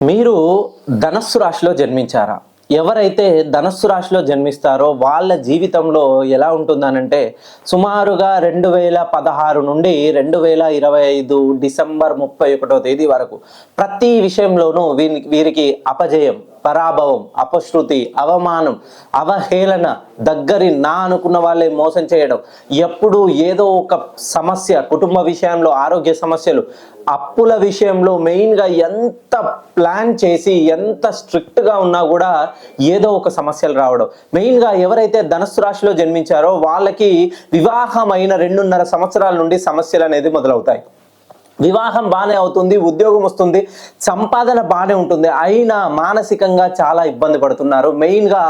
మీరు ధనస్సు రాశిలో జన్మించారా? ఎవరైతే ధనస్సు రాశిలో జన్మిస్తారో వాళ్ళ జీవితంలో ఎలా ఉంటుందనంటే సుమారుగా 2016 నుండి 2025 డిసెంబర్ 31వ తేదీ వరకు ప్రతి విషయంలోనూ వీరికి అపజయం, పరాభవం, అపశృతి, అవమానం, అవహేళన, దగ్గరి నా అనుకున్న వాళ్ళే మోసం చేయడం, ఎప్పుడు ఏదో ఒక సమస్య, కుటుంబ విషయంలో ఆరోగ్య సమస్యలు, అప్పుల విషయంలో మెయిన్గా ఎంత ప్లాన్ చేసి ఎంత స్ట్రిక్ట్గా ఉన్నా కూడా ఏదో ఒక సమస్యలు రావడం. మెయిన్గా ఎవరైతే ధనస్సు రాశిలో జన్మించారో వాళ్ళకి వివాహమైన 2.5 సంవత్సరాల నుండి సమస్యలు అనేది మొదలవుతాయి. వివాహం బాగానే అవుతుంది, ఉద్యోగం వస్తుంది, సంపాదన బాగానే ఉంటుంది, అయినా మానసికంగా చాలా ఇబ్బంది పడుతున్నారు. మెయిన్గా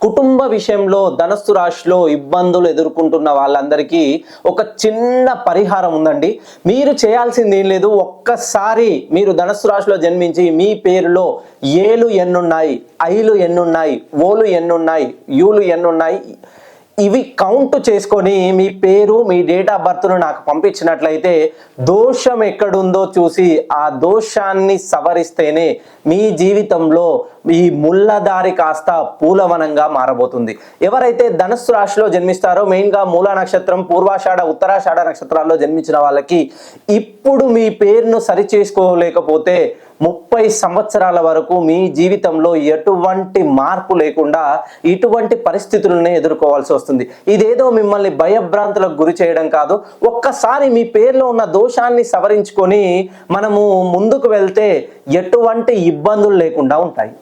కుటుంబ విషయంలో ధనస్సు రాశిలో ఇబ్బందులు ఎదుర్కొంటున్న వాళ్ళందరికీ ఒక చిన్న పరిహారం ఉందండి. మీరు చేయాల్సింది ఏం లేదు. ఒక్కసారి మీరు ధనస్సు రాశిలో జన్మించి మీ పేరులో ఏలు ఎన్నున్నాయి, ఐలు ఎన్నున్నాయి, ఓలు ఎన్నున్నాయి, యూలు ఎన్నున్నాయి, ఇవి కౌంట్ చేసుకొని మీ పేరు, మీ డేట్ ఆఫ్ బర్త్ను నాకు పంపించినట్లయితే దోషం ఎక్కడుందో చూసి ఆ దోషాన్ని సవరిస్తేనే మీ జీవితంలో ఈ ముళ్ళదారి కాస్త పూలవనంగా మారబోతుంది. ఎవరైతే ధనస్సు రాశిలో జన్మిస్తారో మెయిన్గా మూల నక్షత్రం, పూర్వాషాఢ, ఉత్తరాషాఢ నక్షత్రాల్లో జన్మించిన వాళ్ళకి ఇప్పుడు మీ పేరును సరి చేసుకోలేకపోతే 30 సంవత్సరాల వరకు మీ జీవితంలో ఎటువంటి మార్పు లేకుండా ఇటువంటి పరిస్థితులనే ఎదుర్కోవాల్సి వస్తుంది. ఇదేదో మిమ్మల్ని భయభ్రాంతులకు గురి చేయడం కాదు. ఒక్కసారి మీ పేరులో ఉన్న దోషాన్ని సవరించుకొని మనము ముందుకు వెళ్తే ఎటువంటి ఇబ్బందులు లేకుండా ఉంటాయి.